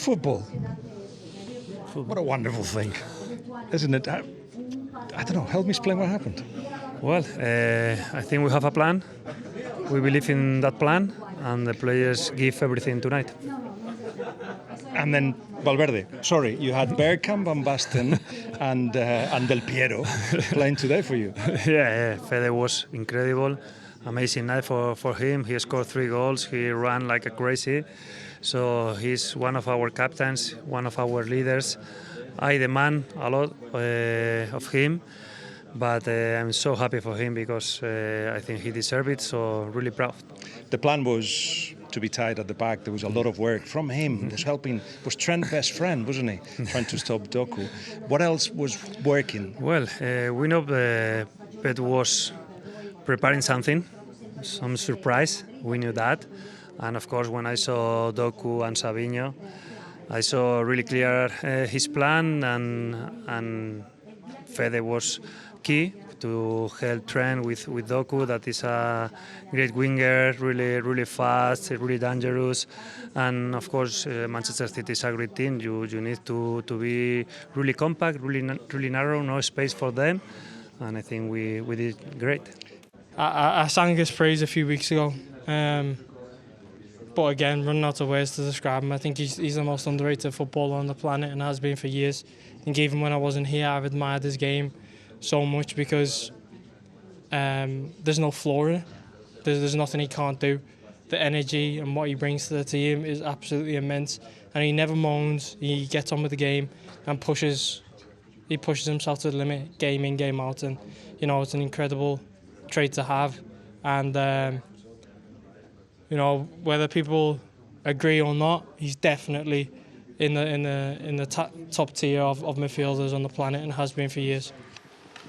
football. What a wonderful thing, isn't it? I don't know, help me explain what happened. Well, I think we have a plan. We believe in that plan, and the players give everything tonight. And then Valverde. Sorry, you had Bergkamp, Van Basten, and Del Piero playing today for you. Yeah, Fede was incredible. Amazing night for him. He scored 3 goals. He ran like a crazy. So he's one of our captains, one of our leaders. I demand a lot of him, but I'm so happy for him because I think he deserves it. So really proud. The plan was to be tied at the back. There was a lot of work from him. Was helping. Was Trent's best friend, wasn't he? Trying to stop Doku. What else was working? Well, we know Pep was preparing something, some surprise. We knew that. And of course, when I saw Doku and Savinho, I saw really clear his plan, and Fede was key to help Trent with Doku. That is a great winger, really fast, really dangerous. And of course, Manchester City is a great team. You need to be really compact, really narrow, no space for them. And I think we did great. I sang his praise a few weeks ago. But again, running out of words to describe him. I think he's the most underrated footballer on the planet and has been for years. And even when I wasn't here, I've admired his game so much because there's no flaw in it. There's nothing he can't do. The energy and what he brings to the team is absolutely immense. And he never moans. He gets on with the game and pushes himself to the limit, game in, game out. And you know, it's an incredible trait to have. And you know, whether people agree or not, he's definitely in the top tier of midfielders on the planet and has been for years.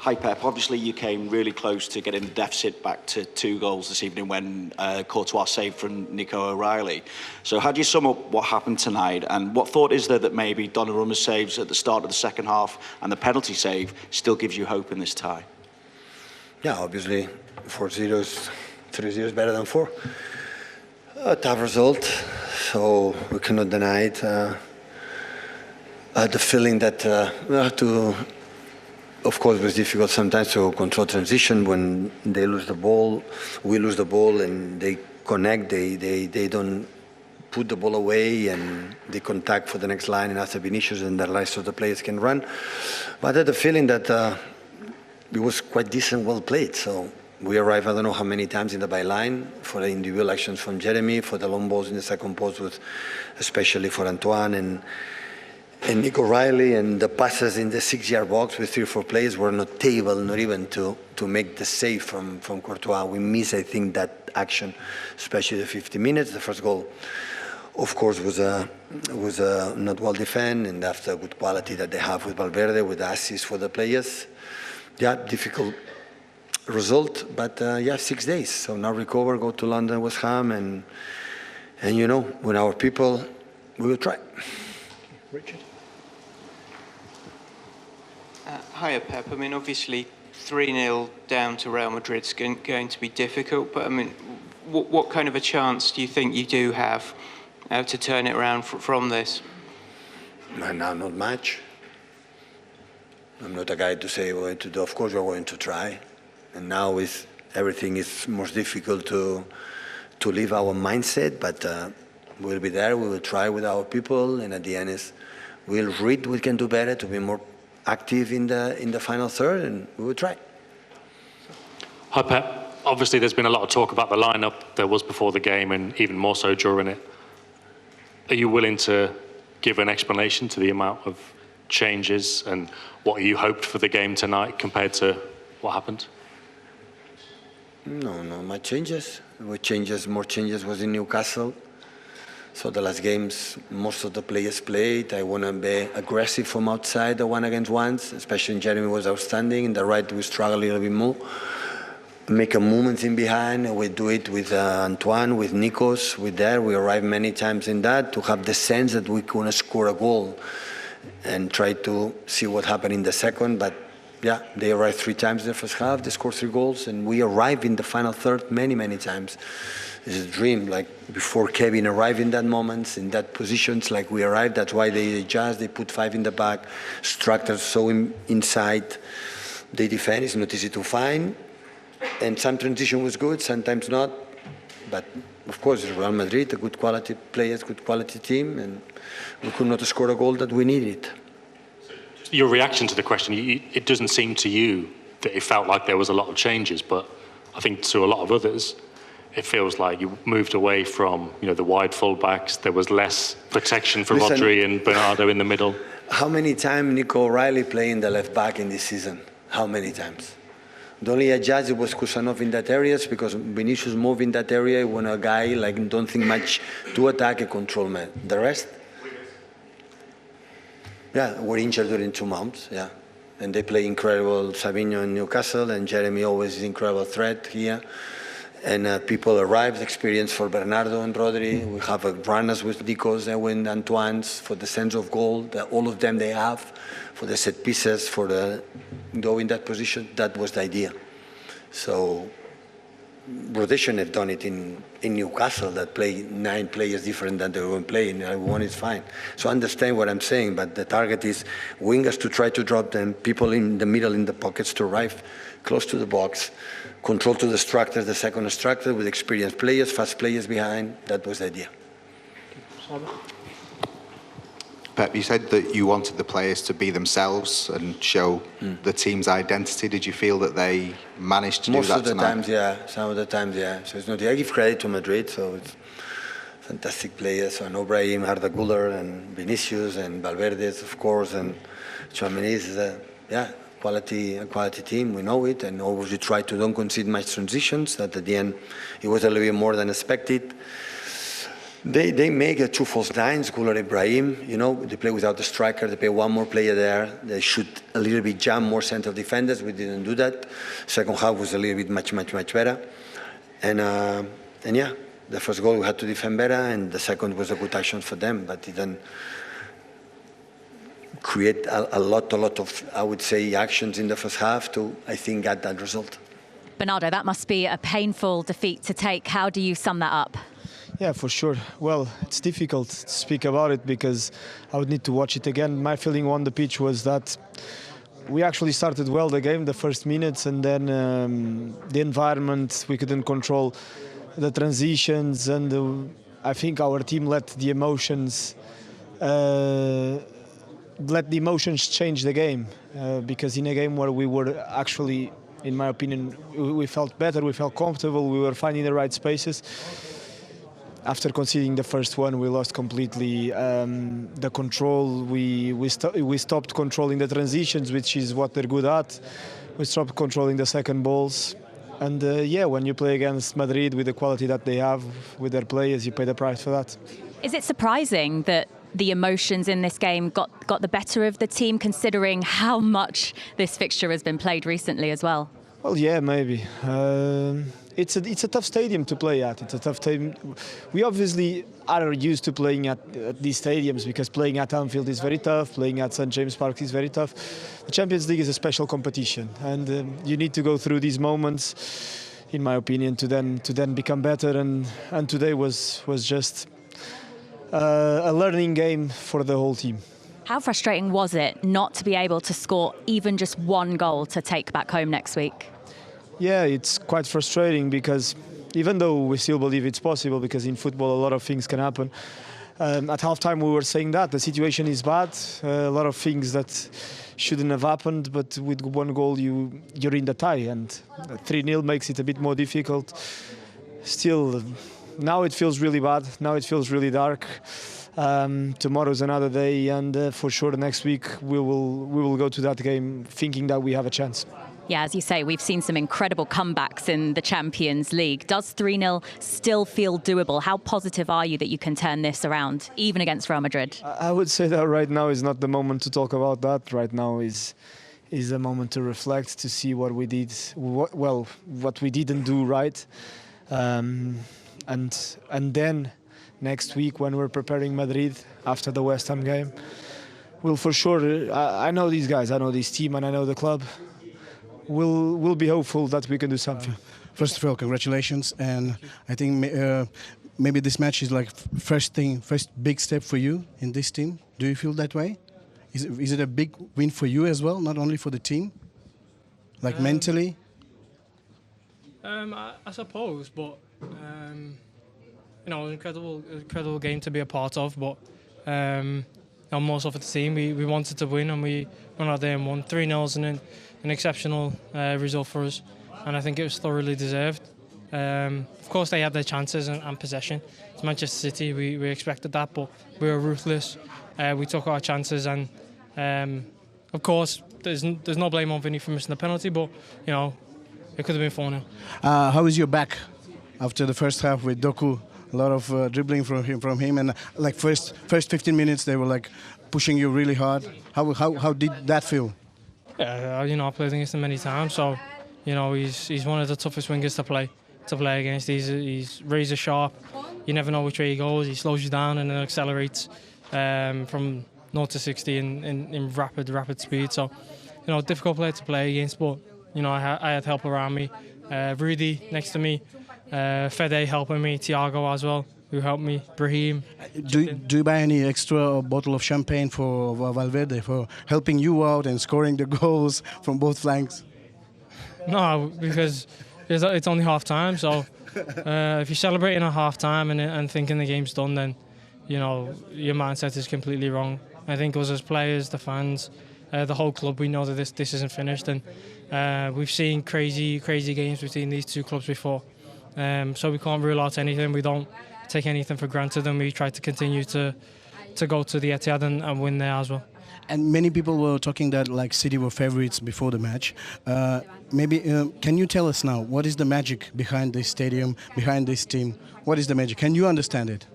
Hi Pep, obviously you came really close to getting the deficit back to 2 goals this evening when Courtois saved from Nico O'Reilly. So how do you sum up what happened tonight, and what thought is there that maybe Donnarumma's saves at the start of the second half and the penalty save still gives you hope in this tie? Yeah, obviously 4-0 is 3-0 is better than 4. A tough result, so we cannot deny it. The feeling that we have to, of course, it was difficult sometimes to control transition when they lose the ball, we lose the ball, and they connect. They don't put the ball away, and they contact for the next line, and after Vinicius, and the rest of the players can run. But I had the feeling that it was quite decent, well played. So. We arrived, I don't know how many times in the byline for the individual actions from Jeremy, for the long balls in the second post, with, especially for Antoine and Nico O'Reilly, and the passes in the 6-yard box with 3 or 4 players were not able, not even to make the save from Courtois. We miss, I think, that action, especially the 50 minutes. The first goal, of course, was not well defended, and after good quality that they have with Valverde, with the assist for the players. Yeah, difficult result, but yeah, 6 days. So now recover, go to London, West Ham, and you know, with our people, we will try. Richard. Hiya, Pep. I mean, obviously 3-0 down to Real Madrid's going to be difficult, but I mean, what kind of a chance do you think you do have to turn it around from this? No, not much. I'm not a guy to say we're going to do. Of course, we're going to try. And now everything is more difficult to leave our mindset, but we'll be there, we will try with our people, and at the end we'll read we can do better to be more active in the final third, and we will try. Hi Pep, obviously there's been a lot of talk about the lineup there was before the game and even more so during it. Are you willing to give an explanation to the amount of changes and what you hoped for the game tonight compared to what happened? No, much changes. More changes was in Newcastle. So the last games, most of the players played. I want to be aggressive from outside, the 1-against-1s, especially in Jeremy was outstanding. In the right, we struggle a little bit more. Make a movement in behind. We do it with Antoine, with Nikos, with there. We arrive many times in that to have the sense that we want to score a goal and try to see what happened in the second. But Yeah, they arrived 3 times in the first half, they scored 3 goals, and we arrived in the final third many times. It's a dream, like before Kevin arrived in that moment, in that positions, like we arrived, that's why they adjust, they put 5 in the back, structures so inside, they defend, it's not easy to find, and some transition was good, sometimes not, but of course it's Real Madrid, a good quality players, good quality team, and we could not score a goal that we needed. Your reaction to the question, it doesn't seem to you that it felt like there was a lot of changes, but I think to a lot of others, it feels like you moved away from, the wide fullbacks. There was less protection for Rodri and Bernardo in the middle. How many times Nico O'Reilly playing the left back in this season? How many times? The only adjustment was Kusanov in that area because Vinicius moved in that area when a guy like don't think much to attack and control man. The rest, yeah, were injured during 2 months, yeah. And they play incredible Savinho in Newcastle, and Jeremy always is incredible threat here. And people arrived, experience for Bernardo and Rodri. We have runners with Nico's and Antoine's for the sense of goal. All of them they have for the set pieces, for the go in that position. That was the idea. So rotation have done it in Newcastle that play 9 players different than they were playing. One is fine. So understand what I'm saying, but the target is wingers to try to drop them, people in the middle in the pockets to arrive close to the box, control to the structure, the second structure with experienced players, fast players behind. That was the idea. Pep, you said that you wanted the players to be themselves and show the team's identity. Did you feel that they managed to do that tonight? Most of the times, yeah. Some of the times, yeah. So it's not. I give credit to Madrid. So it's fantastic players. So Brahim, Arda Güler, and Vinicius, and Valverde, of course, and Tchouaméni is quality team. We know it, and always we try to don't concede much transitions. That at the end, it was a little bit more than expected. They make 2 false nines, Güler and Brahim, they play without the striker, they play 1 more player there, they should a little bit jump more central defenders, we didn't do that. Second half was a little bit much better. And yeah, the first goal we had to defend better, and the second was a good action for them, but it didn't create a lot of, I would say, actions in the first half to, I think, get that result. Bernardo, that must be a painful defeat to take. How do you sum that up? Yeah, for sure. Well, it's difficult to speak about it because I would need to watch it again. My feeling on the pitch was that we actually started well the game, the first minutes, and then the environment, we couldn't control the transitions, and I think our team let the emotions change the game because in a game where we were actually, in my opinion, we felt better, we felt comfortable, we were finding the right spaces. After conceding the first one, we lost completely the control. We stopped controlling the transitions, which is what they're good at. We stopped controlling the second balls. And when you play against Madrid with the quality that they have with their players, you pay the price for that. Is it surprising that the emotions in this game got the better of the team, considering how much this fixture has been played recently as well? Well, yeah, maybe. It's a tough stadium to play at. It's a tough stadium. We obviously are used to playing at these stadiums because playing at Anfield is very tough, playing at St James Park is very tough. The Champions League is a special competition, and you need to go through these moments, in my opinion, to then become better. And today was just a learning game for the whole team. How frustrating was it not to be able to score even just 1 goal to take back home next week? Yeah, it's quite frustrating because even though we still believe it's possible, because in football a lot of things can happen, at halftime we were saying that the situation is bad, a lot of things that shouldn't have happened, but with 1 goal you're in the tie, and 3-0 makes it a bit more difficult. Still, now it feels really bad, now it feels really dark. Tomorrow's another day, and for sure next week we will go to that game thinking that we have a chance. Yeah, as you say, we've seen some incredible comebacks in the Champions League. Does 3-0 still feel doable? How positive are you that you can turn this around, even against Real Madrid? I would say that right now is not the moment to talk about that. Right now is a moment to reflect, to see what we did, what we didn't do right, and then next week when we're preparing Madrid after the West Ham game, Well, for sure, I know these guys, I know this team, and I know the club. We'll be hopeful that we can do something. First of all, congratulations, and I think maybe this match is like first big step for you in this team. Do you feel that way? Is it a big win for you as well, not only for the team, like mentally? I suppose, but you know, incredible game to be a part of. But more so for the team, we wanted to win, and we went out there and won. 3-0 and an exceptional result for us, and I think it was thoroughly deserved. Of course, they had their chances and possession. It's Manchester City. We expected that, but we were ruthless. We took our chances, and of course, there's no blame on Vinny for missing the penalty, but you know, it could have been 4-0. How is your back after the first half with Doku? A lot of dribbling from him, and like first 15 minutes they were like pushing you really hard. How did that feel? Yeah, you know, I played against him many times, so you know he's one of the toughest wingers to play against. He's razor sharp. You never know which way he goes. He slows you down and then accelerates from 0 to 60 in rapid speed. So you know, difficult player to play against, but you know, I had help around me. Rudy next to me, Fede helping me, Thiago as well, who helped me, Brahim. Do you buy any extra bottle of champagne for Valverde for helping you out and scoring the goals from both flanks? No, because it's only half time, so if you're celebrating at half time and thinking the game's done, then you know your mindset is completely wrong. I think us as players, the fans, the whole club, we know that this isn't finished, and we've seen crazy games between these two clubs before, so we can't rule out anything. We don't take anything for granted, and we try to continue to go to the Etihad and win there as well. And many people were talking that like City were favourites before the match. Maybe can you tell us now what is the magic behind this stadium, behind this team? What is the magic? Can you understand it?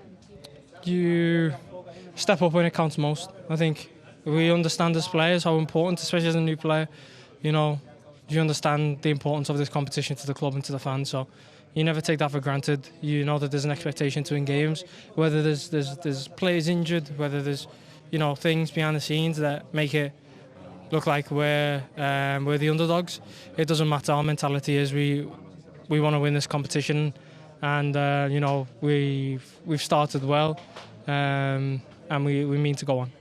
You step up when it counts most. I think we understand as players how important, especially as a new player, you know, you understand the importance of this competition to the club and to the fans. So you never take that for granted. You know that there's an expectation to win games, whether there's players injured, whether there's, you know, things behind the scenes that make it look like we're the underdogs. It doesn't matter. Our mentality is we want to win this competition, and you know, we've started well, and we mean to go on.